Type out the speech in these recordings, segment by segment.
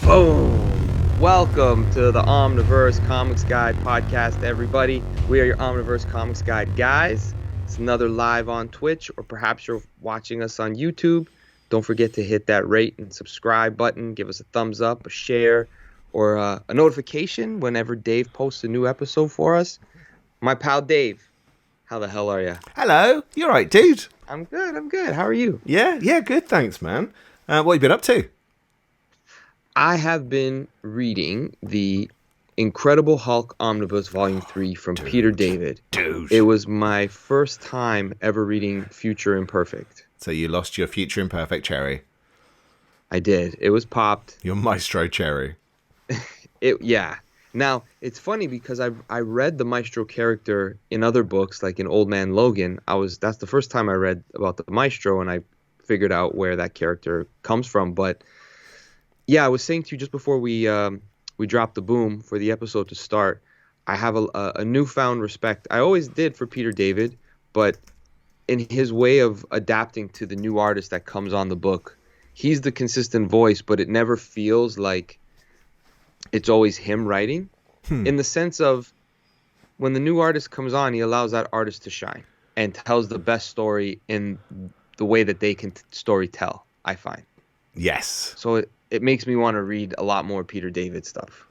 Boom! Welcome to the Omniverse Comics Guide podcast, everybody. We are your Omniverse Comics Guide guys. It's another live on Twitch, or perhaps you're watching us on YouTube. Don't forget to hit that rate and subscribe button. Give us a thumbs up, a share, or a notification whenever Dave posts a new episode for us. My pal Dave, how the hell are you? Hello, you alright, dude? I'm good. How are you? Yeah, good, thanks, man. What have you been up to? I have been reading the Incredible Hulk Omnibus Volume 3 from Peter David. Dude. It was my first time ever reading Future Imperfect. So you lost your Future Imperfect cherry. I did. It was popped. Your Maestro cherry. Yeah. Now, it's funny because I read the Maestro character in other books, like in Old Man Logan. That's the first time I read about the Maestro, and I figured out where that character comes from. But yeah, I was saying to you just before we dropped the boom for the episode to start, I have a newfound respect. I always did for Peter David, but in his way of adapting to the new artist that comes on the book, he's the consistent voice, but it never feels like it's always him writing. In the sense of when the new artist comes on, he allows that artist to shine and tells the best story in the way that they can story tell, I find. Yes. So it makes me want to read a lot more Peter David stuff.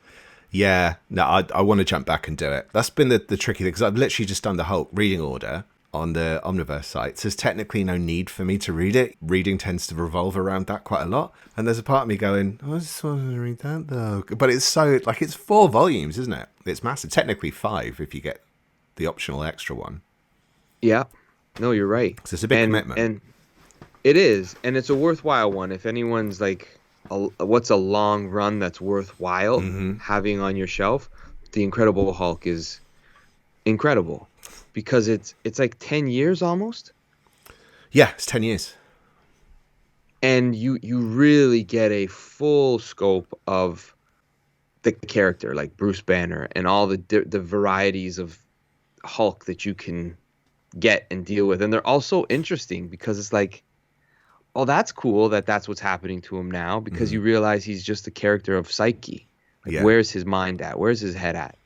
Yeah, no, I want to jump back and do it. That's been the tricky thing, because I've literally just done the Hulk reading order on the Omniverse site. So there's technically no need for me to read it. Reading tends to revolve around that quite a lot. And there's a part of me going, I just want to read that though. But it's so, it's 4 volumes, isn't it? It's massive. Technically 5 if you get the optional extra one. Yeah. No, you're right. So it's a big commitment. And it is. And it's a worthwhile one. If anyone's like, what's a long run that's worthwhile having on your shelf, The Incredible Hulk is incredible. Because it's like 10 years almost. Yeah, it's 10 years. And you really get a full scope of the character, like Bruce Banner, and all the varieties of Hulk that you can get and deal with. And they're also interesting because it's like, oh, that's cool that's what's happening to him now, because you realize he's just a character of Psyche. Like, where's his mind at? Where's his head at?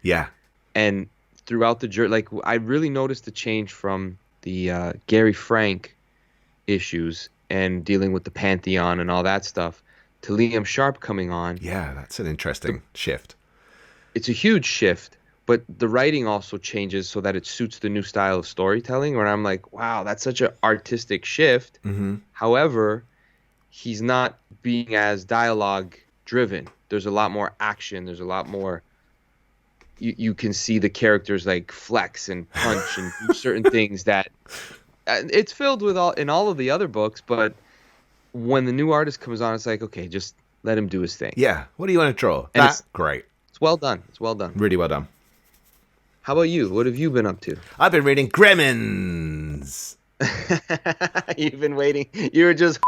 Yeah. And throughout the journey, like, I really noticed the change from the Gary Frank issues and dealing with the Pantheon and all that stuff to Liam Sharp coming on. Yeah, that's an interesting shift. It's a huge shift, but the writing also changes so that it suits the new style of storytelling, where I'm like, wow, that's such an artistic shift. However, he's not being as dialogue driven. There's a lot more action. There's a lot more. You can see the characters like flex and punch and do certain things that it's filled with in all of the other books. But when the new artist comes on, it's like, okay, just let him do his thing. Yeah. What do you want to draw? And That's great. It's well done. It's well done. Really well done. How about you? What have you been up to? I've been reading Gremlins. You've been waiting. You were just.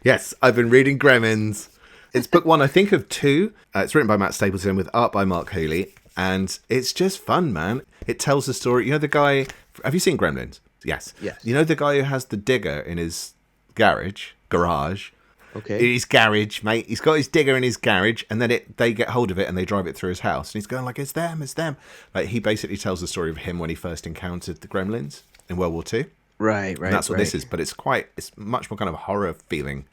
Yes, I've been reading Gremlins. It's book 1, I think, of 2. It's written by Matt Stapleton with art by Mark Hooley. And it's just fun, man. It tells the story. You know the guy... Have you seen Gremlins? Yes. You know the guy who has the digger in his garage? Okay. His garage, mate. He's got his digger in his garage, and then they get hold of it and they drive it through his house. And he's going like, it's them. Like, he basically tells the story of him when he first encountered the Gremlins in World War II. Right. And that's what this is. But it's much more kind of a horror feeling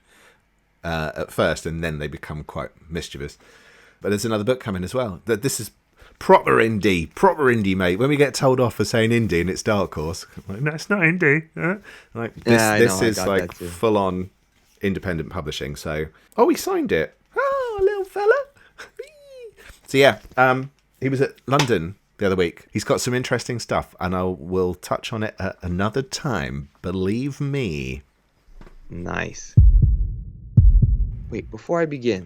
at first, and then they become quite mischievous. But there's another book coming as well. This is proper indie, mate. When we get told off for saying indie and it's Dark Horse, like, no, it's not indie. Like this is like full on independent publishing. So, he signed it. Oh, little fella. So yeah, he was at London the other week. He's got some interesting stuff, and I will touch on it at another time. Believe me. Nice. Wait, before I begin,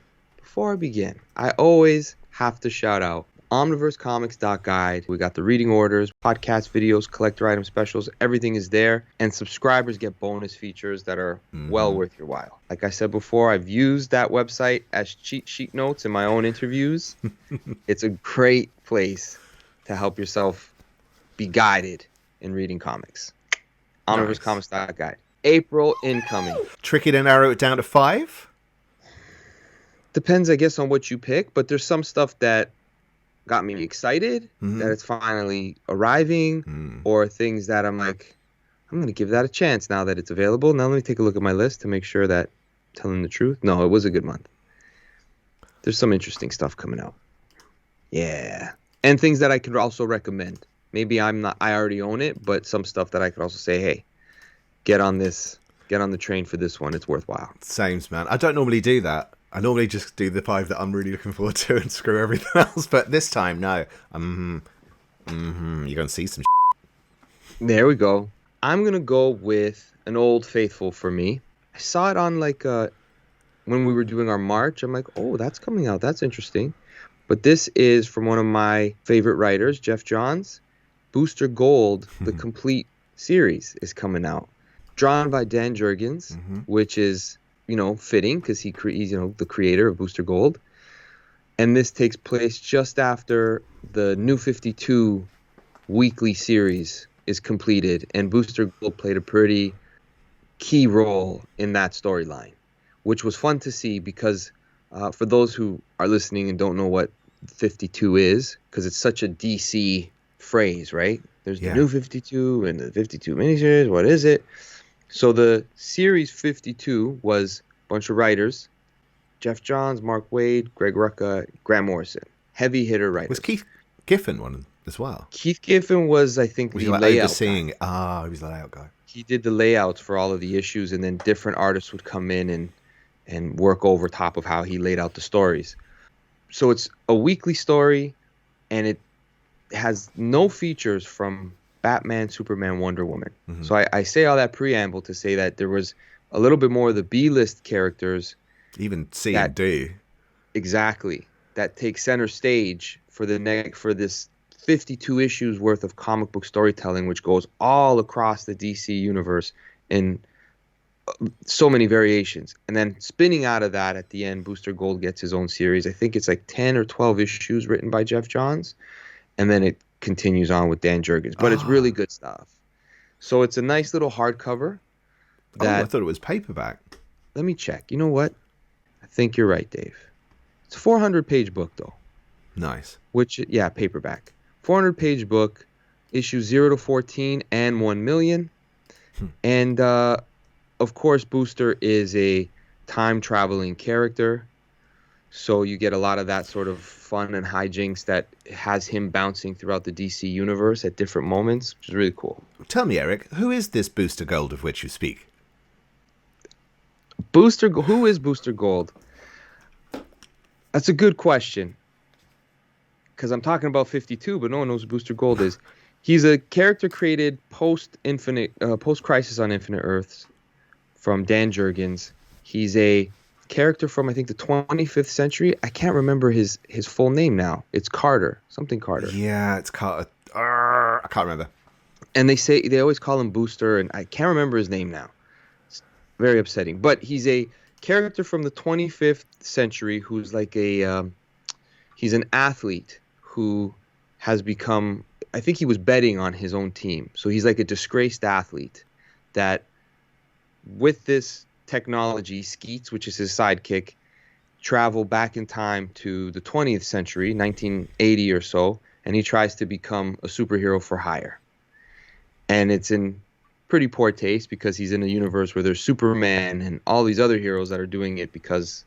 I always have to shout out omniversecomics.guide. We got the reading orders, podcast videos, collector item specials. Everything is there. And subscribers get bonus features that are well worth your while. Like I said before, I've used that website as cheat sheet notes in my own interviews. It's a great place to help yourself be guided in reading comics. Omniversecomics.guide. April incoming. Tricky to narrow it down to 5? Depends, I guess, on what you pick, but there's some stuff that got me excited that it's finally arriving, or things that I'm like, I'm going to give that a chance now that it's available. Now let me take a look at my list to make sure that I'm telling the truth. No, it was a good month. There's some interesting stuff coming out. Yeah. And things that I could also recommend. Maybe I already own it, but some stuff that I could also say, hey, get on the train for this one. It's worthwhile. Sames, man. I don't normally do that. I normally just do the 5 that I'm really looking forward to and screw everything else. But this time, no. You're going to see some There we go. I'm going to go with an old faithful for me. I saw it on when we were doing our March. I'm like, oh, that's coming out. That's interesting. But this is from one of my favorite writers, Jeff Johns. Booster Gold, the complete series, is coming out. Drawn by Dan Jurgens, which is, fitting because he's the creator of Booster Gold. And this takes place just after the New 52 weekly series is completed. And Booster Gold played a pretty key role in that storyline, which was fun to see because for those who are listening and don't know what 52 is, because it's such a DC phrase, right? There's the New 52 and the 52 miniseries. What is it? So the series 52 was a bunch of writers: Jeff Johns, Mark Waid, Greg Rucka, Grant Morrison. Heavy hitter writers. Was Keith Giffen one as well? Keith Giffen was, I think, was the like layout overseeing guy. he was the layout guy. He did the layouts for all of the issues, and then different artists would come in and work over top of how he laid out the stories. So it's a weekly story, and it has no features from Batman, Superman, Wonder Woman. So I say all that preamble to say that there was a little bit more of the B-list characters. Even C and D. Exactly. That take center stage for this 52 issues worth of comic book storytelling, which goes all across the DC universe in so many variations. And then spinning out of that at the end, Booster Gold gets his own series. I think it's like 10 or 12 issues written by Jeff Johns. And then it continues on with Dan Jurgens. But it's really good stuff. So it's a nice little hardcover. I thought it was paperback. Let me check. You know what? I think you're right, Dave. It's a 400-page book, though. Nice. Paperback. 400-page book, issues 0 to 14 and 1 million. And, of course, Booster is a time-traveling character. So you get a lot of that sort of fun and hijinks that has him bouncing throughout the DC universe at different moments, which is really cool. Tell me, Eric, who is this Booster Gold of which you speak? Who is Booster Gold? That's a good question. Because I'm talking about 52, but no one knows who Booster Gold is. He's a character created post-Crisis on Infinite Earths from Dan Jurgens. He's a character from, I think, the 25th century. I can't remember his full name now. It's Carter. Something Carter. Yeah, it's Carter. I can't remember. And they always call him Booster, and I can't remember his name now. It's very upsetting. But he's a character from the 25th century who's like he's an athlete who has become, I think he was betting on his own team. So he's like a disgraced athlete that with this technology, Skeets, which is his sidekick, travel back in time to the 20th century, 1980 or so, and he tries to become a superhero for hire. And it's in pretty poor taste because he's in a universe where there's Superman and all these other heroes that are doing it because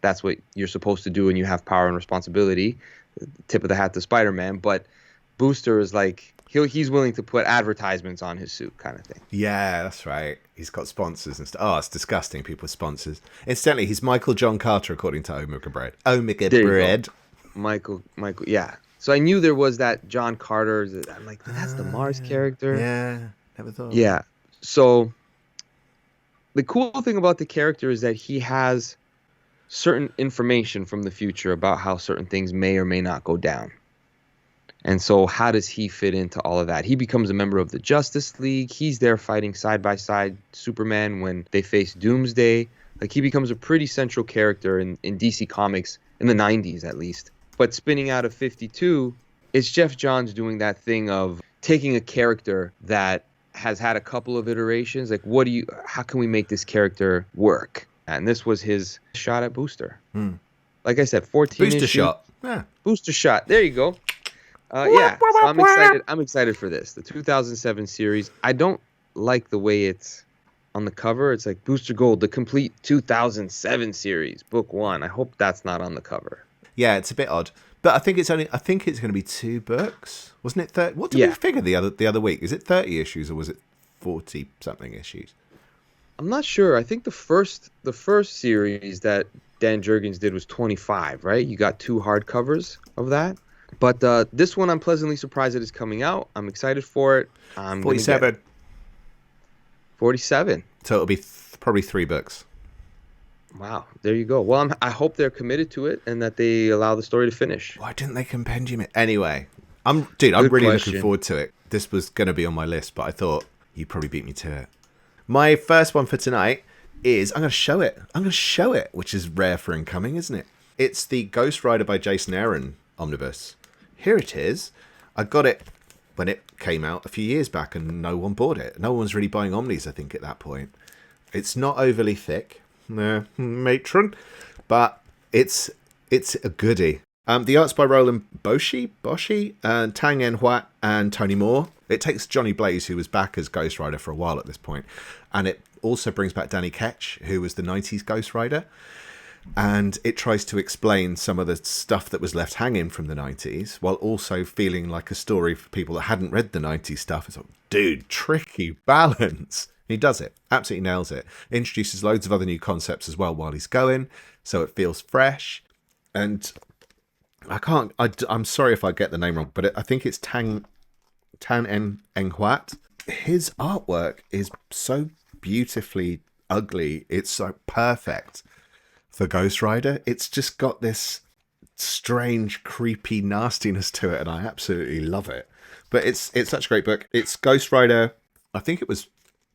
that's what you're supposed to do and you have power and responsibility. Tip of the hat to Spider-Man. But Booster is like, he's willing to put advertisements on his suit kind of thing. Yeah, that's right. He's got sponsors and stuff. Oh, it's disgusting, people with sponsors. Incidentally, he's Michael John Carter, according to Omega Bread. Omega Bread. Michael, yeah. So I knew there was that John Carter. I'm like, that's the Mars character. Yeah, never thought. Yeah. So the cool thing about the character is that he has certain information from the future about how certain things may or may not go down. And so how does he fit into all of that? He becomes a member of the Justice League. He's there fighting side by side Superman when they face Doomsday. Like, he becomes a pretty central character in DC Comics in the 90s, at least. But spinning out of 52, it's Jeff Johns doing that thing of taking a character that has had a couple of iterations. Like, how can we make this character work? And this was his shot at Booster. Like I said, 14 Booster issues. shot. Yeah. Booster shot. There you go. Yeah. So I'm excited. I'm excited for this. The 2007 series. I don't like the way it's on the cover. It's like Booster Gold, the complete 2007 series, book 1. I hope that's not on the cover. Yeah, it's a bit odd. But I think it's going to be 2 books. Wasn't it 30? What did we figure the other week? Is it 30 issues or was it 40 something issues? I'm not sure. I think the first series that Dan Jurgens did was 25, right? You got 2 hardcovers of that. But this one, I'm pleasantly surprised that it's coming out. I'm excited for it. 47. 47. So it'll be probably 3 books. Wow, there you go. Well, I hope they're committed to it and that they allow the story to finish. Why didn't they compendium it? Anyway, I'm really question. looking forward to it. This was going to be on my list, but I thought you'd probably beat me to it. My first one for tonight is, I'm going to show it, which is rare for incoming, isn't it? It's the Ghost Rider by Jason Aaron omnibus. Here it is. I got it when it came out a few years back and no one bought it. No one was really buying omnis, I think, at that point. It's not overly thick. Matron, but it's a goodie. The art's by Roland Boshi, and Tang En Huat and Tony Moore. It takes Johnny Blaze, who was back as Ghost Rider for a while at this point, and it also brings back Danny Ketch, who was the 90s Ghost Rider, and it tries to explain some of the stuff that was left hanging from the 90s while also feeling like a story for people that hadn't read the 90s stuff. It's like, dude, tricky balance. He does it. Absolutely nails it. Introduces loads of other new concepts as well while he's going, so it feels fresh. And I'm sorry if I get the name wrong, but I think it's Tan En Huat. His artwork is so beautifully ugly. It's so perfect for Ghost Rider. It's just got this strange, creepy nastiness to it, and I absolutely love it. But it's such a great book. It's Ghost Rider. I think it was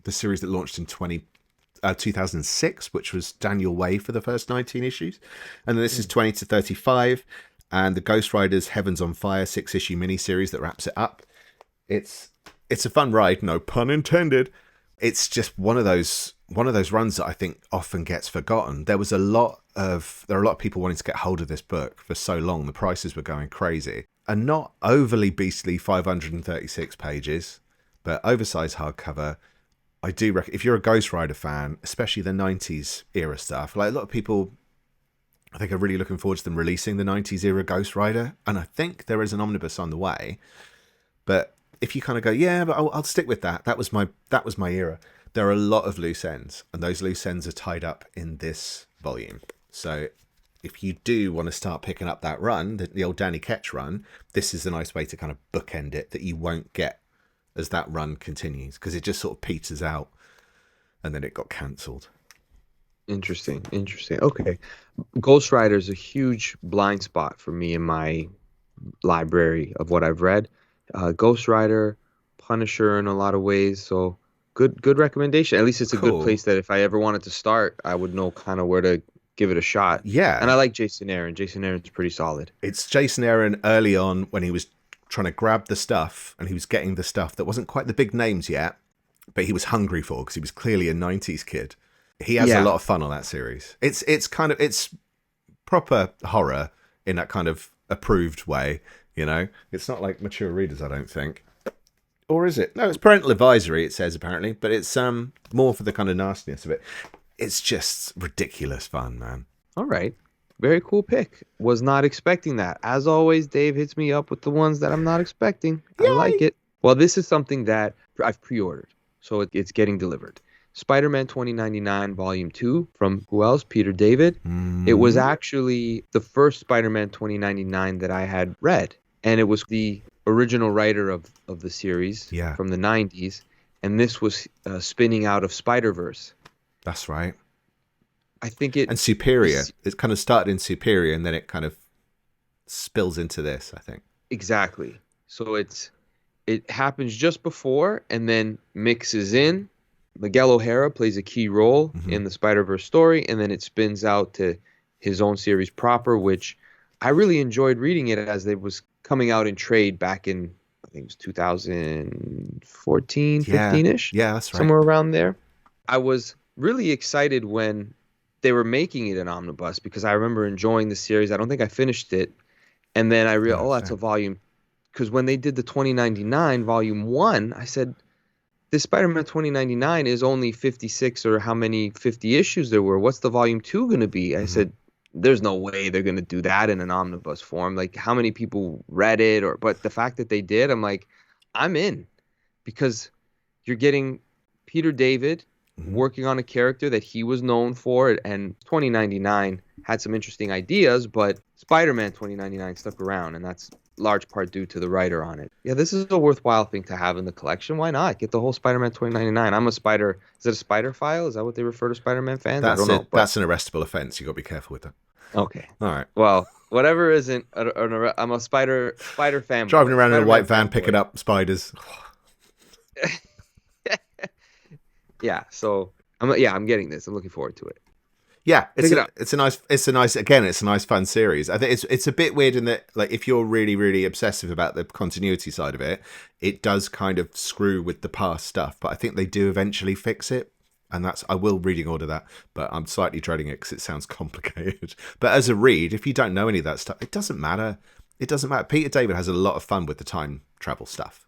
the series that launched in 2006, which was Daniel Way for the first 19 issues. And then this is 20 to 35, and the Ghost Riders Heavens on Fire 6-issue miniseries that wraps it up. It's a fun ride, no pun intended. It's just one of those runs that I think often gets forgotten. There are a lot of people wanting to get hold of this book for so long. The prices were going crazy. And not overly beastly 536 pages, but oversized hardcover. I do reckon if you're a Ghost Rider fan, especially the 90s era stuff, like a lot of people, I think, are really looking forward to them releasing the 90s era Ghost Rider. And I think there is an omnibus on the way. But if you kind of go, yeah, but I'll stick with that. That was my era. There are a lot of loose ends, and those loose ends are tied up in this volume. So if you do want to start picking up that run, the old Danny Ketch run, this is a nice way to kind of bookend it that you won't get as that run continues, because it just sort of peters out and then it got cancelled. Interesting. Okay. Ghost Rider is a huge blind spot for me in my library of what I've read. Ghost Rider, Punisher in a lot of ways, so good recommendation. At least it's a good place that if I ever wanted to start, I would know kind of where to give it a shot. Yeah. And I like Jason Aaron. Jason Aaron's pretty solid. It's Jason Aaron early on when he was trying to grab the stuff, and he was getting the stuff that wasn't quite the big names yet, but he was hungry for, because he was clearly a 90s kid. He has a lot of fun on that series. It's proper horror in that kind of approved way, you know? It's not like mature readers, I don't think. Or is it? No, it's parental advisory, it says, apparently, but it's more for the kind of nastiness of it. It's just ridiculous fun, man. All right. Very cool pick. Was not expecting that. As always, Dave hits me up with the ones that I'm not expecting. Yay! I like it. Well, this is something that I've pre-ordered, so it's getting delivered. Spider-Man 2099 Volume 2 from who else? Peter David. It was actually the first Spider-Man 2099 that I had read, and it was the original writer of the series from the 90s, and this was spinning out of Spider-Verse. That's right. I think and Superior. It kind of started in Superior, and then it kind of spills into this, I think. Exactly. So it happens just before, and then mixes in. Miguel O'Hara plays a key role in the Spider-Verse story, and then it spins out to his own series proper, which I really enjoyed reading it as it was coming out in trade back in think it was 2014, Yeah, 15-ish, yeah, that's right. somewhere around there. I was really excited when they were making it an omnibus because I remember enjoying the series. I don't think I finished it. And then I realized, Oh, oh, that's a same. volume. Because when they did the 2099 volume one, I said, this Spider-Man 2099 is only 56 or how many 50 issues there were. What's the volume two going to be? I Hmm. said, there's no way they're going to do that in an omnibus form. Like how many people read it but the fact that they did, I'm like, I'm in because you're getting Peter David Hmm. working on a character that he was known for, and 2099 had some interesting ideas, but Spider-Man 2099 stuck around, and that's large part due to the writer on it. Yeah, this is a worthwhile thing to have in the collection. Why not? Get the whole Spider-Man 2099. I'm a Spider. Is it a Spider file? Is that what they refer to Spider-Man fans? I That's don't know, it. but That's an arrestable offence. You got to be careful with that. okay. All right. Well, whatever isn't, I'm a Spider Driving fanboy, around in a white Spider-Man van picking fanboy. up spiders. Yeah, so I'm getting this. I'm looking forward to it. Yeah, Pick it up. it's a nice again, it's a nice fun series. I think it's a bit weird in that, like, if you're really really obsessive about the continuity side of it, it does kind of screw with the past stuff. But I think they do eventually fix it, and that's, I will reading order that, but I'm slightly dreading it because it sounds complicated. But as a read, if you don't know any of that stuff, it doesn't matter. It doesn't matter. Peter David has a lot of fun with the time travel stuff.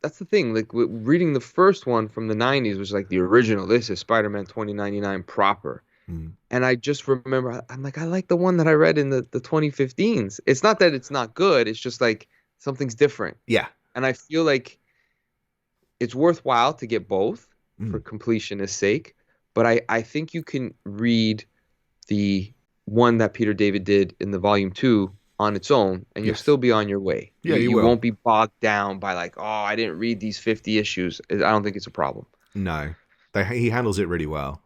That's the thing. Like reading the first one from the 90s was like the original. This is Spider-Man 2099 proper. Mm. And I just remember, I'm like, I like the one that I read in the 2015s. It's not that it's not good. It's just like something's different. Yeah. And I feel like it's worthwhile to get both for Mm. completionist sake. But I think you can read the one that Peter David did in the volume two on its own, and you'll Yes. still be on your way. Yeah, you You will. won't be bogged down by like, oh, I didn't read these 50 issues. I don't think it's a problem. No, he handles it really well.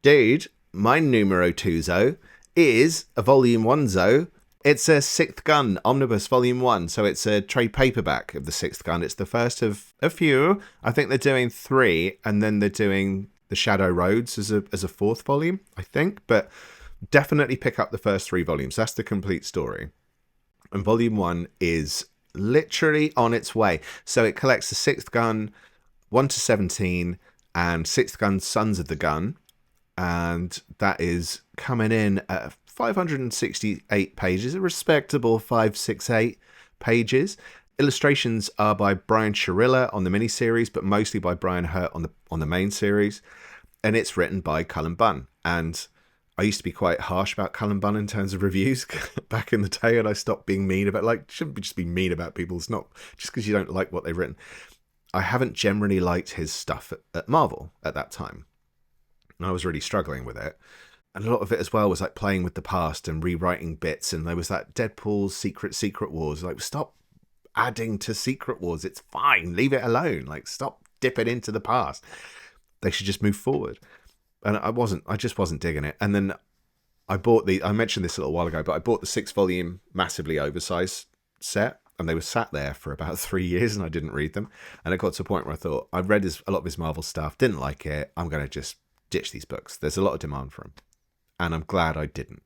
Dude, my numero tuzo is a volume one zo. It's a Sixth Gun Omnibus Volume 1, so it's a trade paperback of the Sixth Gun. It's the first of a few. I think they're doing 3, and then they're doing the Shadow Roads as a fourth volume, I think. But definitely pick up the first 3 volumes. That's the complete story. And Volume 1 is literally on its way. So it collects the Sixth Gun 1 to 17 and Sixth Gun Sons of the Gun, and that is coming in at 568 pages, a respectable 568 pages. Illustrations are by Brian Sharilla on the miniseries, but mostly by Brian Hurt on the main series, and it's written by Cullen Bunn. And I used to be quite harsh about Cullen Bunn in terms of reviews back in the day, and I stopped being mean about, like, shouldn't just be mean about people. It's not just because you don't like what they've written. I haven't generally liked his stuff at Marvel at that time. And I was really struggling with it. And a lot of it as well was like playing with the past and rewriting bits. And there was that Deadpool's Secret Wars. Like, stop adding to Secret Wars. It's fine. Leave it alone. Like, stop dipping into the past. They should just move forward. And I just wasn't digging it. And then I mentioned this a little while ago, but I bought the 6-volume massively oversized set. And they were sat there for about 3 years and I didn't read them. And it got to a point where I thought, I've read a lot of his Marvel stuff, didn't like it. I'm going to just ditch these books. There's a lot of demand for them. And I'm glad I didn't.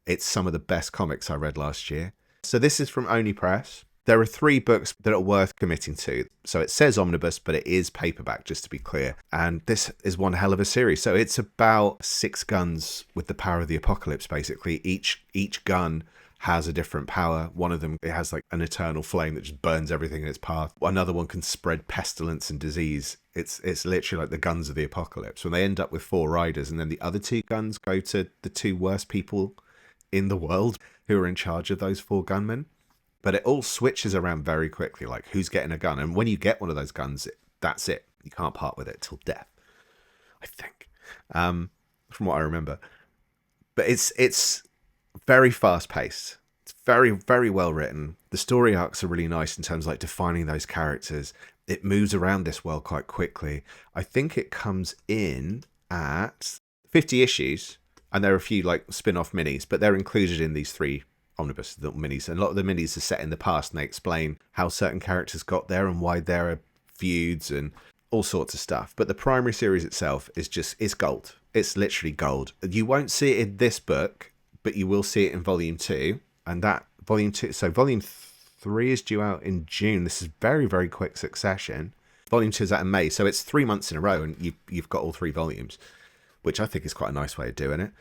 It's some of the best comics I read last year. So this is from Oni Press. There are 3 books that are worth committing to. So it says omnibus, but it is paperback, just to be clear. And this is one hell of a series. So it's about 6 guns with the power of the apocalypse, basically. Each gun has a different power. One of them, it has like an eternal flame that just burns everything in its path. Another one can spread pestilence and disease. It's literally like the guns of the apocalypse. When they end up with 4 riders, and then the other 2 guns go to the 2 worst people in the world who are in charge of those 4 gunmen. But it all switches around very quickly, like who's getting a gun. And when you get one of those guns, that's it. You can't part with it till death, I think, from what I remember. But it's very fast paced. It's very, very well written. The story arcs are really nice in terms of like defining those characters. It moves around this world quite quickly. I think it comes in at 50 issues, and there are a few like spin-off minis, but they're included in these 3 omnibus little minis. And a lot of the minis are set in the past, and they explain how certain characters got there and why there are feuds and all sorts of stuff. But the primary series itself is gold. It's literally gold. You won't see it in this book, but you will see it in volume 2. And that volume 2, so volume 3 is due out in June. This is very, very quick succession. Volume 2 is out in May, so it's 3 months in a row, and you've got all 3 volumes, which I think is quite a nice way of doing it.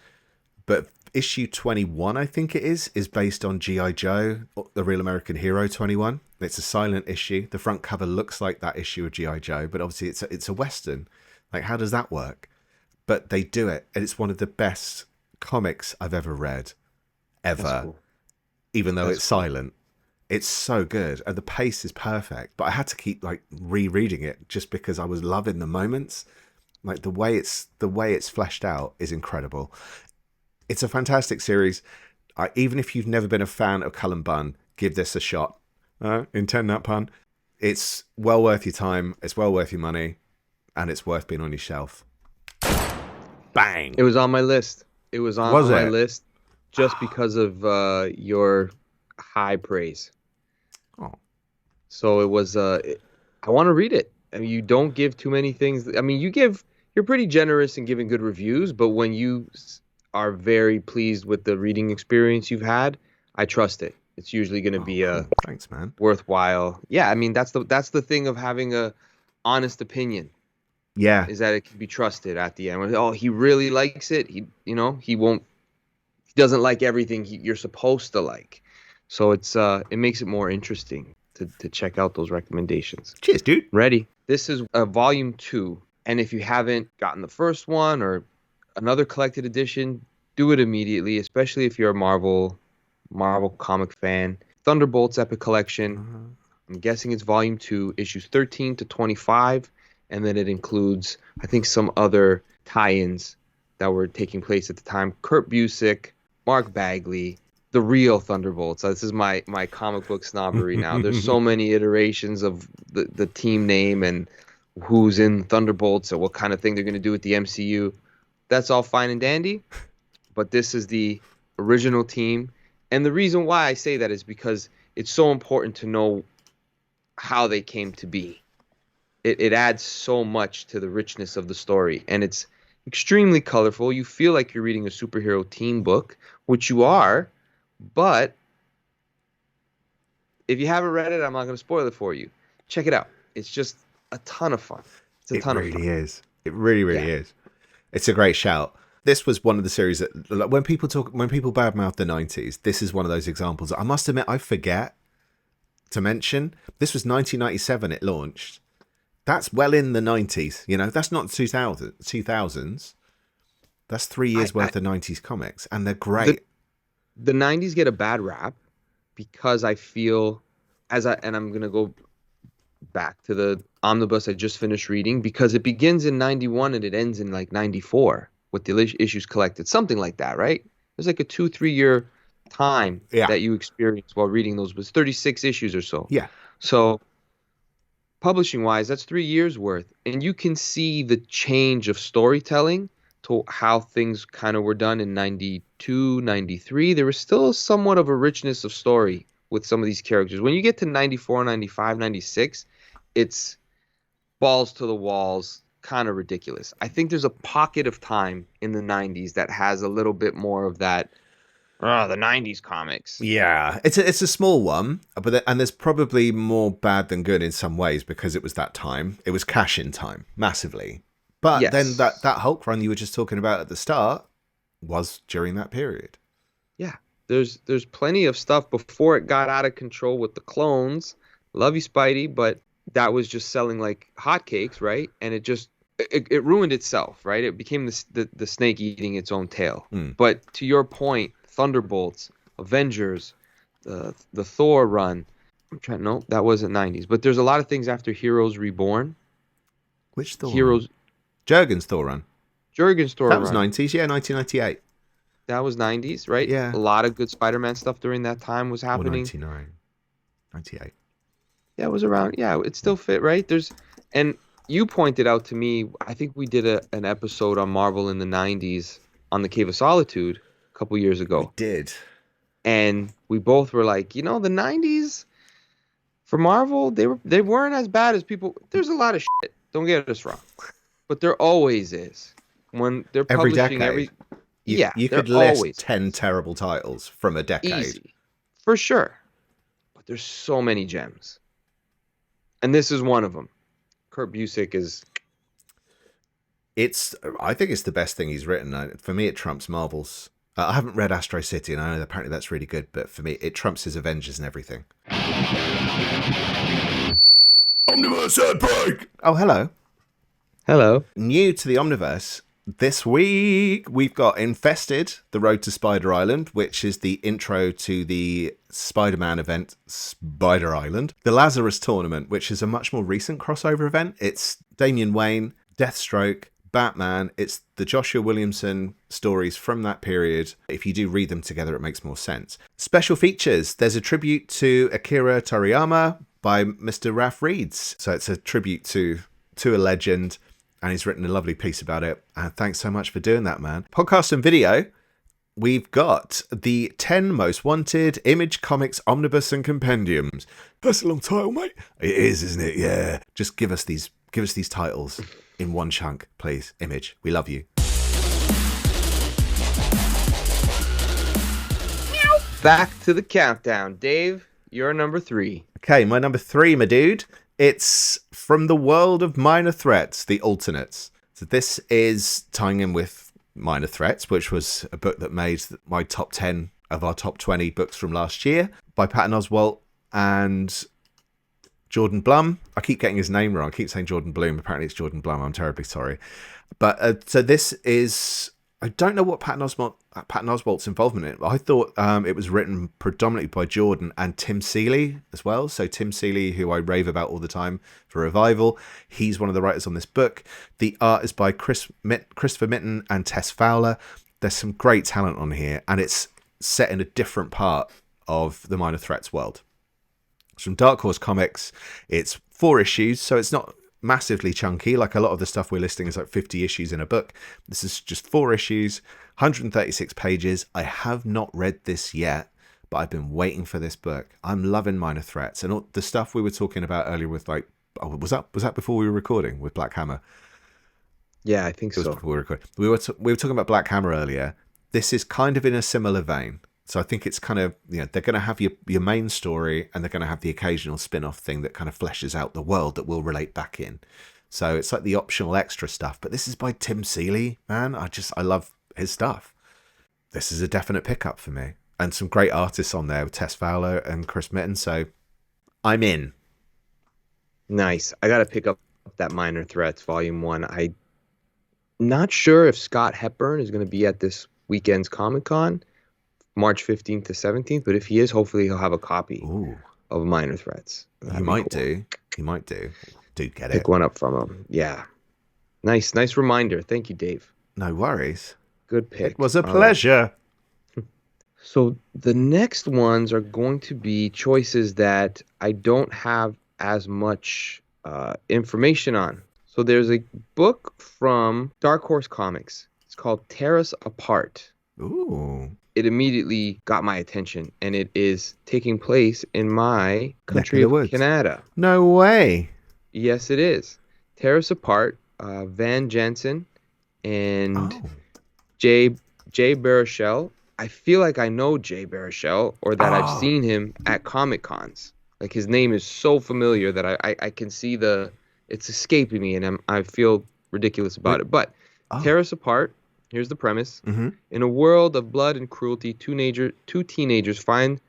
But issue 21, I think it is based on G.I. Joe, The Real American Hero 21. It's a silent issue. The front cover looks like that issue of G.I. Joe, but obviously it's a Western. Like, how does that work? But they do it, and it's one of the best comics I've ever read, ever, cool. Even though it's silent. It's so good, and the pace is perfect. But I had to keep like rereading it just because I was loving the moments. Like the way it's fleshed out is incredible. It's a fantastic series. Even if you've never been a fan of Cullen Bunn, give this a shot. Intend that pun. It's well worth your time. It's well worth your money, and it's worth being on your shelf. Bang! It was on my list. It was on my list just because of your high praise. Oh, so it was. I want to read it. I mean, you don't give too many things. I mean, you're pretty generous in giving good reviews, but when you are very pleased with the reading experience you've had, I trust it. It's usually going to be thanks, man. Worthwhile. Yeah, I mean that's the thing of having a honest opinion. Yeah, is that it can be trusted at the end. Oh, he really likes it. He doesn't like everything you're supposed to like. So it makes it more interesting to check out those recommendations. Cheers, dude. Ready? This is volume 2, and if you haven't gotten the first one or another collected edition, do it immediately, especially if you're a Marvel comic fan. Thunderbolts Epic Collection. I'm guessing it's volume 2, issues 13 to 25. And then it includes, I think, some other tie-ins that were taking place at the time. Kurt Busiek, Mark Bagley, the real Thunderbolts. This is my comic book snobbery now. There's so many iterations of the team name and who's in Thunderbolts or what kind of thing they're going to do with the MCU. That's all fine and dandy, but this is the original team. And the reason why I say that is because it's so important to know how they came to be. It adds so much to the richness of the story, and it's extremely colorful. You feel like you're reading a superhero teen book, which you are, but if you haven't read it, I'm not going to spoil it for you. Check it out. It's just a ton of fun. It's a ton of fun. It really is. It really, really is. It's a great shout. This was one of the series that, when people badmouth the 90s, this is one of those examples. I must admit, I forget to mention, this was 1997 it launched. That's well in the 90s, that's not 2000s. That's 3 years worth of 90s comics, and they're great. The 90s get a bad rap because I feel, and I'm going to go back to the omnibus I just finished reading, because it begins in 91 and it ends in like 94 with the issues collected, something like that, right? There's like a 2-3 year time that you experience while reading those, but it's 36 issues or so. Yeah. So publishing wise, that's 3 years worth. And you can see the change of storytelling to how things kind of were done in 92, 93. There was still somewhat of a richness of story with some of these characters. When you get to 94, 95, 96, it's balls to the walls, kind of ridiculous. I think there's a pocket of time in the 90s that has a little bit more of that. The 90s comics. Yeah, it's a small one, and there's probably more bad than good in some ways because it was that time. It was cash-in time, massively. But then that Hulk run you were just talking about at the start was during that period. Yeah, there's plenty of stuff before it got out of control with the clones. Love you, Spidey, but that was just selling like hotcakes, right? And it ruined itself, right? It became the snake eating its own tail. But to your point, Thunderbolts, Avengers, the Thor run. That wasn't 90s. But there's a lot of things after Heroes Reborn. Which Thor? Jurgen's Thor run. Jurgen's Thor run. That was 90s, yeah, 1998. That was 90s, right? Yeah. A lot of good Spider-Man stuff during that time was happening. 99, 98. Yeah, it was around. Yeah, it still fit, right? And you pointed out to me, I think we did an episode on Marvel in the 90s on the Cave of Solitude a couple years ago. We did. And we both were like, the 90s for Marvel, they weren't as bad as people. There's a lot of shit. Don't get us wrong. But there always is. When they're publishing you could list 10 terrible titles from a decade. Easy. For sure. But there's so many gems. And this is one of them. Kurt Busiek is... I think it's the best thing he's written. For me, it trumps Marvel's. I haven't read Astro City, and I know that apparently that's really good, but for me, it trumps his Avengers and everything. Omniverse Outbreak! Oh, hello. Hello. New to the Omniverse, this week we've got Infested, The Road to Spider Island, which is the intro to the Spider-Man event, Spider Island. The Lazarus Tournament, which is a much more recent crossover event. It's Damian Wayne, Deathstroke, Batman. It's the Joshua Williamson stories from that period. If you do read them together, it makes more sense. Special features. There's a tribute to Akira Toriyama by Mr. Ralph Reeds. So it's a tribute to a legend, and he's written a lovely piece about it. And thanks so much for doing that, man. Podcast and video. We've got the 10 most wanted Image Comics Omnibus and Compendiums. That's a long title, mate. It is, isn't it? Yeah. Just give us these titles in one chunk, please. Image, we love you. Back to the countdown. Dave, you're number 3. Okay, my number 3, my dude. It's From the World of Minor Threats, the Alternates. So this is tying in with Minor Threats, which was a book that made my top 10 of our top 20 books from last year by Patton Oswalt and Jordan Blum. I keep getting his name wrong. I keep saying Jordan Bloom. Apparently it's Jordan Blum. I'm terribly sorry. But so this is... I don't know what Patton Oswalt's involvement in it. I thought it was written predominantly by Jordan and Tim Seeley as well. So Tim Seeley, who I rave about all the time for Revival, he's one of the writers on this book. The art is by Christopher Mitten and Tess Fowler. There's some great talent on here, and it's set in a different part of the Minor Threats world. It's from Dark Horse Comics. It's 4 issues, so it's not massively chunky. Like a lot of the stuff we're listing is like 50 issues in a book. This is just 4 issues, 136 pages. I have not read this yet, but I've been waiting for this book. I'm loving Minor Threats, and all the stuff we were talking about earlier with like, was that before we were recording with Black Hammer? Yeah, I think so. Before we recorded. We were talking about Black Hammer earlier. This is kind of in a similar vein. So I think it's kind of, they're going to have your main story, and they're going to have the occasional spin-off thing that kind of fleshes out the world that we'll relate back in. So it's like the optional extra stuff. But this is by Tim Seeley, man. I love his stuff. This is a definite pickup for me. And some great artists on there with Tess Fowler and Chris Mitten. So I'm in. Nice. I got to pick up that Minor Threats Volume 1. I'm not sure if Scott Hepburn is going to be at this weekend's Comic-Con. March 15th to 17th, but if he is, hopefully he'll have a copy of Minor Threats. He might do. Dude, get it. Pick one up from him. Yeah. Nice reminder. Thank you, Dave. No worries. Good pick. It was a pleasure. So the next ones are going to be choices that I don't have as much information on. So there's a book from Dark Horse Comics. It's called Tear Us Apart. Ooh. It immediately got my attention, and it is taking place in my country of Canada. No way. Yes, it is. Tear Us Apart, Van Jensen and Jay Baruchel. I feel like I know Jay Baruchel, or that I've seen him at Comic Cons. Like, his name is so familiar that I can see it's escaping me, and I feel ridiculous about it. But Tear Us Apart. Here's the premise. Mm-hmm. In a world of blood and cruelty, two teenagers find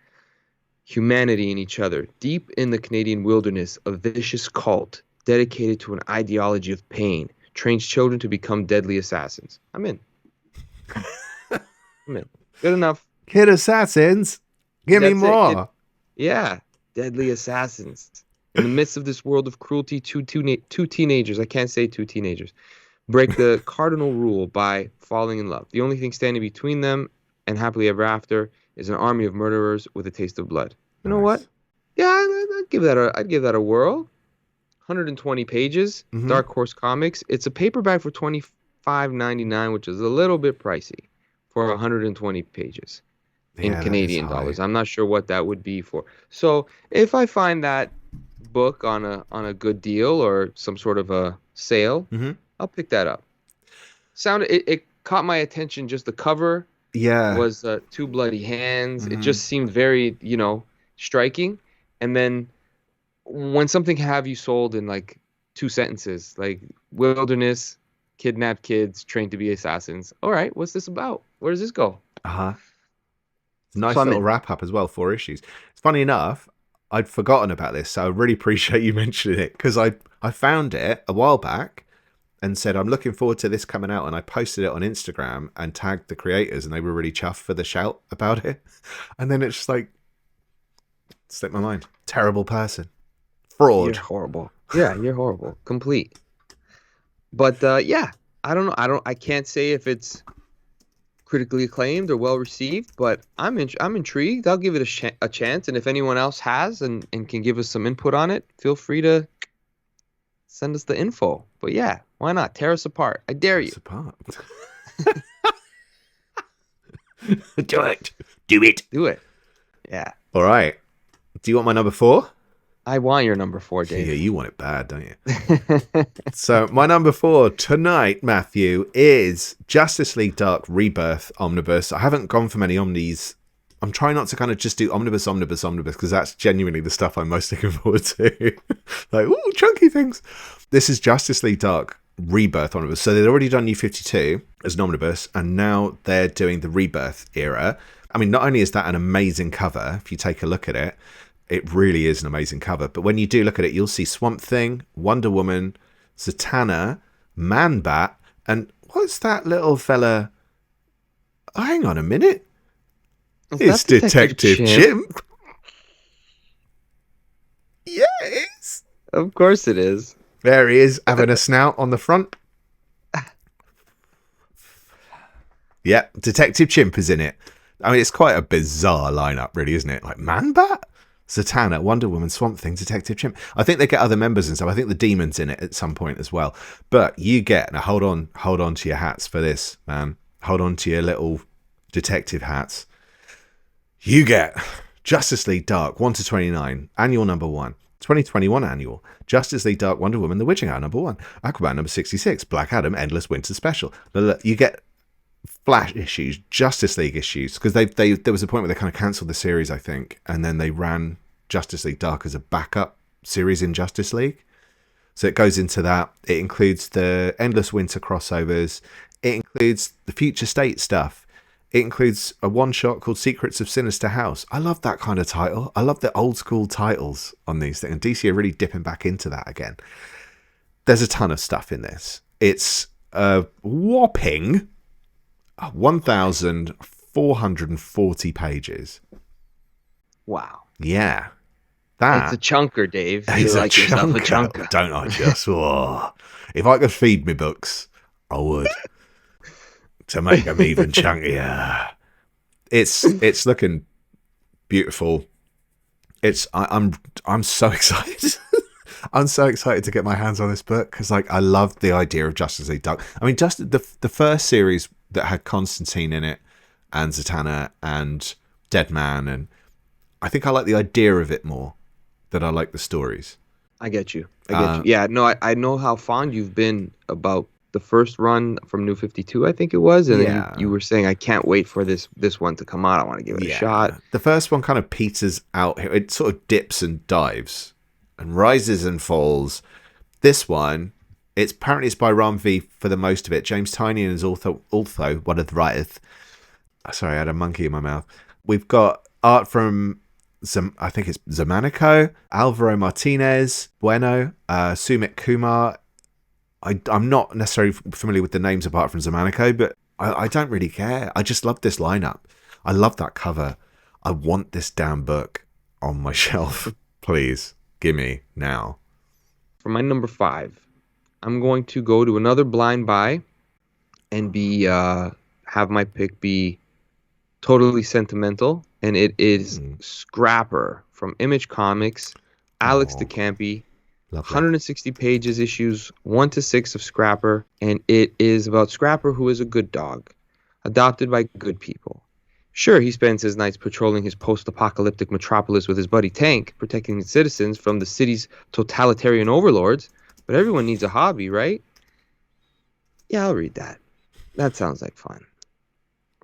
humanity in each other. Deep in the Canadian wilderness, a vicious cult dedicated to an ideology of pain trains children to become deadly assassins. I'm in. I'm in. Good enough. Kid assassins? Give me more. Yeah. Deadly assassins. In the midst of this world of cruelty, two teenagers, I can't say 2 teenagers, break the cardinal rule by falling in love. The only thing standing between them and happily ever after is an army of murderers with a taste of blood. You know what? Yeah, I'd give that a whirl. 120 pages, Dark Horse Comics. It's a paperback for $25.99, which is a little bit pricey for 120 pages in Canadian dollars. I'm not sure what that would be for. So if I find that book on a good deal or some sort of a sale, I'll pick that up. It caught my attention. Just the cover was 2 bloody hands. It just seemed very, striking. And then when something have you sold in like 2 sentences, like wilderness, kidnapped kids, trained to be assassins. All right, what's this about? Where does this go? Uh-huh. So Nice I'm little in. wrap up as well, 4 issues. It's funny enough, I'd forgotten about this, so I really appreciate you mentioning it because I found it a while back and said I'm looking forward to this coming out, and I posted it on Instagram and tagged the creators, and they were really chuffed for the shout about it. And then it's just like slipped my mind. Terrible person, You're fraud. horrible. Yeah, you're horrible. Complete. But yeah, I don't know. I can't say if it's critically acclaimed or well received, but I'm intrigued. I'll give it a chance, and if anyone else has and can give us some input on it, feel free to send us the info. But yeah, why not? Tear us apart. I dare you. That's apart. Do it. Do it. Do it. Yeah. All right. Do you want my number 4? I want your number 4, Yeah, Dave. you want it bad, don't you? So my number 4 tonight, Matthew, is Justice League Dark Rebirth Omnibus. I haven't gone for many omnis. I'm trying not to kind of just do omnibus, because that's genuinely the stuff I'm most looking forward to. Like, ooh, chunky things. This is Justice League Dark Rebirth Omnibus. So they'd already done New 52 as an omnibus, and now they're doing the Rebirth era. I mean, not only is that an amazing cover, if you take a look at it, it really is an amazing cover. But when you do look at it, you'll see Swamp Thing, Wonder Woman, Zatanna, Man-Bat, and what's that little fella? Oh, hang on a minute. Is It's that Detective Detective Chimp? Chimp. Yes. Of course it is. There he is, having a snout on the front. Yeah, Detective Chimp is in it. I mean, it's quite a bizarre lineup, really, isn't it? Like Man-Bat, Zatanna, Wonder Woman, Swamp Thing, Detective Chimp. I think they get other members and stuff. I think the Demon's in it at some point as well. But you get, now hold on to your hats for this, man. Hold on to your little detective hats. You get Justice League Dark 1 to 29, annual number 1. 2021 annual, Justice League Dark Wonder Woman, The Witching Hour number 1. Aquaman number 66, Black Adam, Endless Winter Special. You get Flash issues, Justice League issues, because there was a point where they kind of cancelled the series, I think, and then they ran Justice League Dark as a backup series in Justice League. So it goes into that. It includes the Endless Winter crossovers. It includes the Future State stuff. It includes a one-shot called Secrets of Sinister House. I love that kind of title. I love the old school titles on these things. And DC are really dipping back into that again. There's a ton of stuff in this. It's a whopping 1,440 pages. Wow. Yeah. It's a chunker, Dave. You It's like yourself a chunker. Don't I just? Oh, if I could feed me books, I would. To make them even chunkier. It's looking beautiful. I'm so excited. I'm so excited to get my hands on this book because I love the idea of Justice League Dark. I mean, just the first series that had Constantine in it and Zatanna and Deadman, and I think I like the idea of it more than I like the stories. I get you. Yeah, no, I know how fond you've been about the first run from New 52, I think it was, and then you were saying I can't wait for this one to come out. I want to give it a shot. The first one kind of peters out here. It sort of dips and dives and rises and falls. This one, it's by Ram V for the most of it. James Tynion is also one of the writers. Sorry, I had a monkey in my mouth. We've got art from I think it's Zamanico, Alvaro Martinez, Bueno, Sumit Kumar. I'm not necessarily familiar with the names apart from Zamanico, but I don't really care. I just love this lineup. I love that cover. I want this damn book on my shelf. Please, gimme now. For my number 5, I'm going to go to another blind buy and have my pick be totally sentimental, and it is Scrapper from Image Comics, Alex DeCampi. Lovely. 160 pages, issues 1 to 6 of Scrapper, and it is about Scrapper, who is a good dog, adopted by good people. Sure, he spends his nights patrolling his post-apocalyptic metropolis with his buddy Tank, protecting its citizens from the city's totalitarian overlords, but everyone needs a hobby, right? Yeah, I'll read that. That sounds like fun.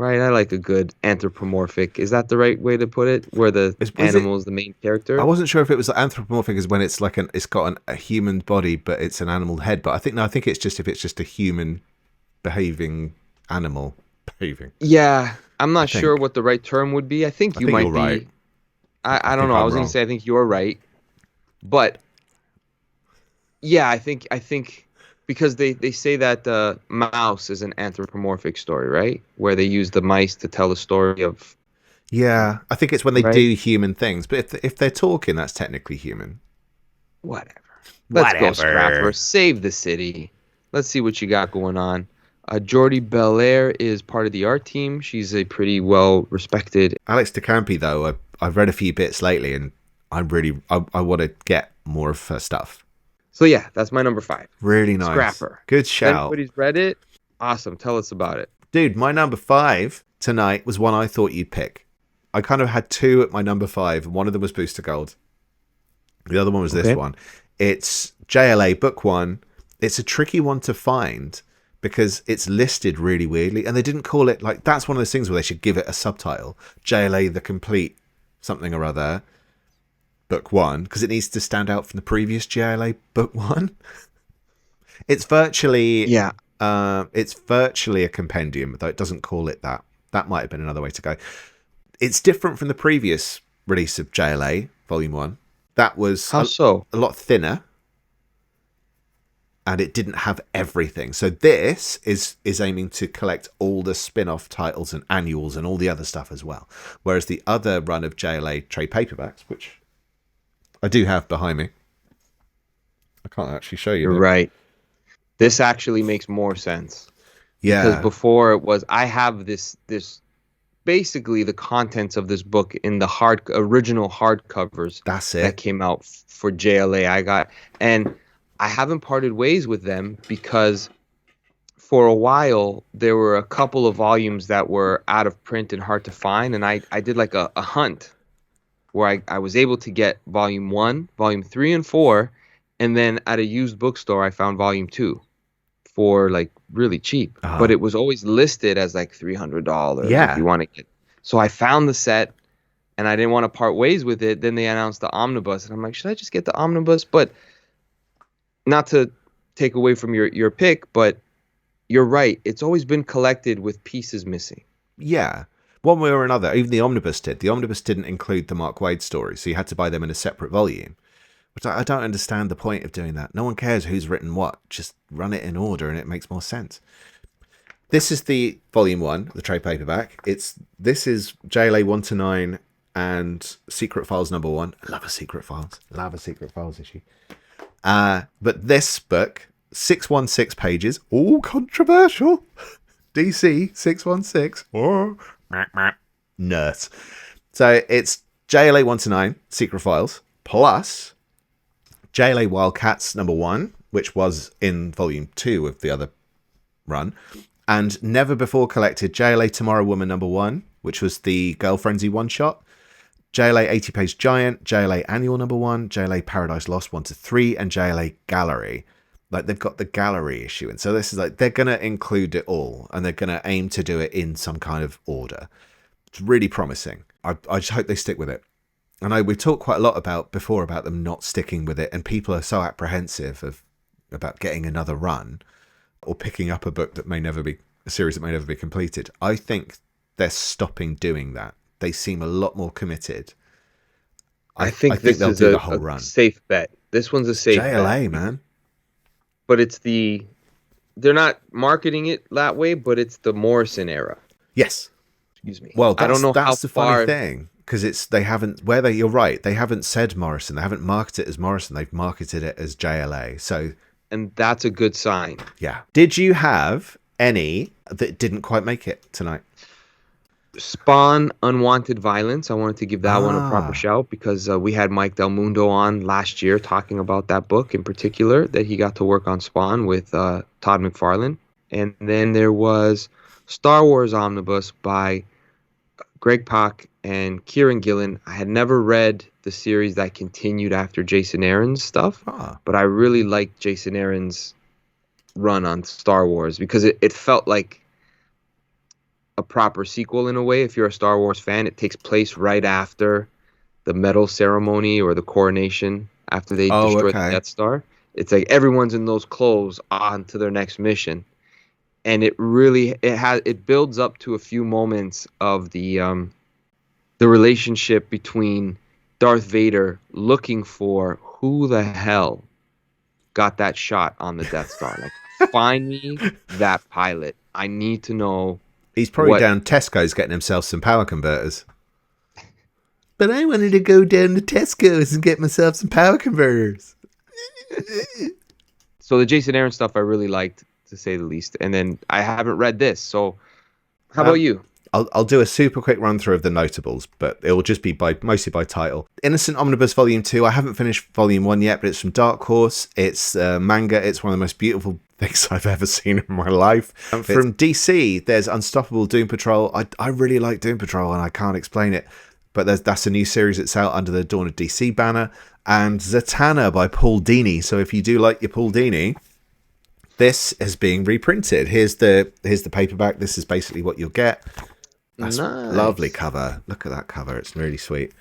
right? I like a good anthropomorphic. Is that the right way to put it? Where the Was it? animal is the main I character? wasn't sure if it was anthropomorphic as when it's like it's got a human body, but it's an animal head. But I think no, I think it's just if it's just a human behaving animal behaving. Yeah, I'm I not sure think. what the right term would be. I think I you think you're might right. be. I I don't think know. I I'm was gonna wrong. say I think you're right, but yeah, I think because they say that Mouse is an anthropomorphic story, right? Where they use the mice to tell the story of, Yeah, I think it's when they right? do human things. But if they're talking, that's technically human. Whatever. Let's go, Scrapper. Whatever. Save the city. Let's see what you got going on. Jordi Belair is part of the art team. She's a pretty well respected. Alex DeCampi, though, I've read a few bits lately, and I want to get more of her stuff. So yeah, that's my number 5. Really nice. Scrapper. Good If shout. anybody's read it, awesome. Tell us about it. Dude, my number 5 tonight was one I thought you'd pick. I kind of had two at my number 5. One of them was Booster Gold. The other one was this Okay. one. It's JLA Book 1. It's a tricky one to find because it's listed really weirdly. And they didn't call it, like, that's one of those things where they should give it a subtitle. JLA The Complete something or other, Book 1, because it needs to stand out from the previous JLA Book 1. It's virtually Yeah. it's virtually a compendium, though it doesn't call it that. That might have been another way to go. It's different from the previous release of JLA Volume 1. That was How so? a lot thinner, and it didn't have everything. So this is aiming to collect all the spin-off titles and annuals and all the other stuff as well. Whereas the other run of JLA trade paperbacks, which I do have behind me, I can't actually show you. You're Though. right. This actually makes more sense. Yeah. Because before it was, I have this basically the contents of this book in the original hardcovers That's that it. came out for JLA. And I haven't parted ways with them because for a while there were a couple of volumes that were out of print and hard to find, and I did like a hunt where I was able to get volume 1, volume 3 and 4, and then at a used bookstore I found volume 2 for like really cheap, but it was always listed as like $300 Yeah. if you want to get. So I found the set and I didn't want to part ways with it. Then they announced the omnibus and I'm like, should I just get the omnibus? But not to take away from your pick, but you're right. It's always been collected with pieces missing. Yeah. One way or another. Even the omnibus did. The omnibus didn't include the Mark Waid stories, so you had to buy them in a separate volume. But I don't understand the point of doing that. No one cares who's written what. Just run it in order and it makes more sense. This is the volume 1, the trade paperback. This is JLA 1 to 9 and Secret Files number 1. I love a Secret Files. Love a Secret Files issue. But this book, 616 pages, all controversial. DC 616. Oh, nurse. So it's JLA 1 to 9, Secret Files, plus JLA Wildcats number 1, which was in volume 2 of the other run, and never before collected JLA Tomorrow Woman number 1, which was the Girl Frenzy one shot, JLA 80 Page Giant, JLA Annual number 1, JLA Paradise Lost 1 to 3, and JLA Gallery. Like, they've got the gallery issue, and so this is like they're gonna include it all, and they're gonna aim to do it in some kind of order. It's really promising. I just hope they stick with it. And we talked quite a lot before about them not sticking with it, and people are so apprehensive about getting another run or picking up a series that may never be completed. I think they're stopping doing that. They seem a lot more committed. I think this they'll is do a the whole run. safe bet. This one's a safe JLA, bet. man. But they're not marketing it that way, but it's the Morrison era. Yes. Excuse me. Well, I don't know that's how the far. funny thing, because you're right. They haven't said Morrison. They haven't marketed it as Morrison. They've marketed it as JLA. So, And that's a good sign. yeah. Did you have any that didn't quite make it tonight? Spawn Unwanted Violence. I wanted to give that one a proper shout because we had Mike Del Mundo on last year talking about that book in particular, that he got to work on Spawn with Todd McFarlane. And then there was Star Wars Omnibus by Greg Pak and Kieran Gillen. I had never read the series that continued after Jason Aaron's stuff, but I really liked Jason Aaron's run on Star Wars because it felt like proper sequel in a way. If you're a Star Wars fan, it takes place right after the medal ceremony or the coronation after they Oh, destroy the okay. Death Star. It's like everyone's in those clothes on to their next mission, and it builds up to a few moments of the relationship between Darth Vader looking for who the hell got that shot on the Death Star. Like, find me that pilot. I need to know. He's probably down Tesco's getting himself some power converters. But I wanted to go down to Tesco's and get myself some power converters. So the Jason Aaron stuff I really liked, to say the least. And then I haven't read this. So how about you? I'll do a super quick run through of the notables, but it will just be mostly by title. Innocent Omnibus Volume 2. I haven't finished Volume 1 yet, but it's from Dark Horse. It's manga. It's one of the most beautiful things I've ever seen in my life. From DC, there's Unstoppable Doom Patrol. I really like Doom Patrol, and I can't explain it. But that's a new series that's out under the Dawn of DC banner. And Zatanna by Paul Dini. So if you do like your Paul Dini, this is being reprinted. Here's the paperback. This is basically what you'll get. That's nice. Lovely cover. Look at that cover. It's really sweet.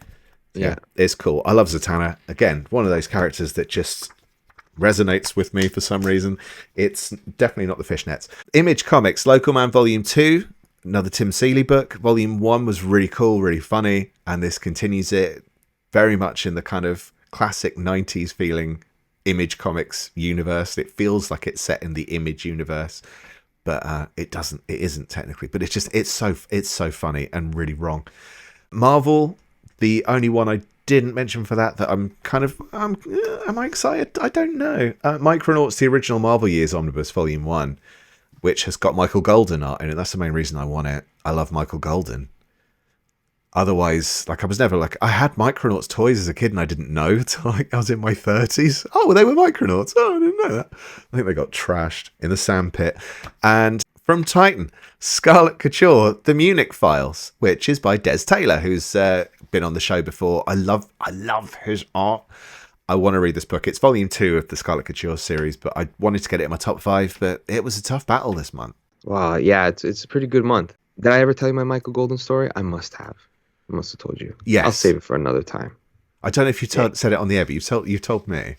Yeah, it's cool. I love Zatanna. Again, one of those characters that just resonates with me for some reason. It's definitely not the fishnets. Image Comics, Local Man Volume 2. Another Tim Seeley book. Volume 1 was really cool, really funny. And this continues it very much in the kind of classic 90s feeling Image Comics universe. It feels like it's set in the Image universe. But it isn't technically, but it's so funny and really wrong. Marvel, the only one I didn't mention for that I'm kind of, am I excited? I don't know. Micronauts, the original Marvel Years Omnibus Volume 1, which has got Michael Golden art in it. That's the main reason I want it. I love Michael Golden. Otherwise, like, I was never like, I had Micronauts toys as a kid and I didn't know until I was in my 30s. Oh, well, they were Micronauts. Oh, I didn't know that. I think they got trashed in the sandpit. And from Titan, Scarlet Couture, The Munich Files, which is by Des Taylor, who's been on the show before. I love his art. I want to read this book. It's volume 2 of the Scarlet Couture series, but I wanted to get it in my top 5, but it was a tough battle this month. Wow, yeah, it's a pretty good month. Did I ever tell you my Michael Golden story? I must have. I must have told you. Yes. I'll save it for another time. I don't know if you said it on the air, but you've told me.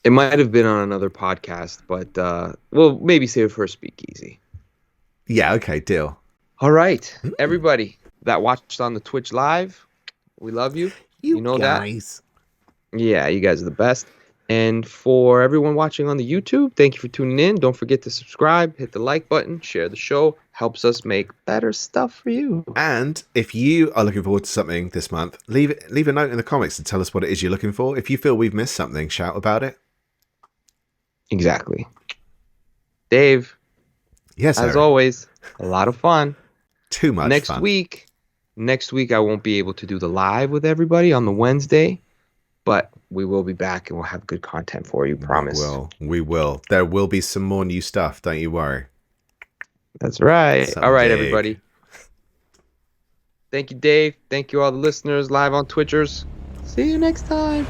It might have been on another podcast, but we'll maybe save it for a speakeasy. Yeah, okay, deal. All right, everybody that watched on the Twitch live, we love you. You know guys. that. Yeah, you guys are the best. And for everyone watching on the YouTube, thank you for tuning in. Don't forget to subscribe, hit the like button, share the show. Helps us make better stuff for you. And if you are looking forward to something this month, leave a note in the comments and tell us what it is you're looking for. If you feel we've missed something, shout about it. Exactly. Dave. Yes, as always, a lot of fun. Too much next fun. Next week I won't be able to do the live with everybody on the Wednesday, but we will be back and we'll have good content for you, promise. We will. There will be some more new stuff, don't you worry. That's right. Something all right, big. Everybody. Thank you, Dave. Thank you, all the listeners live on Twitchers. See you next time.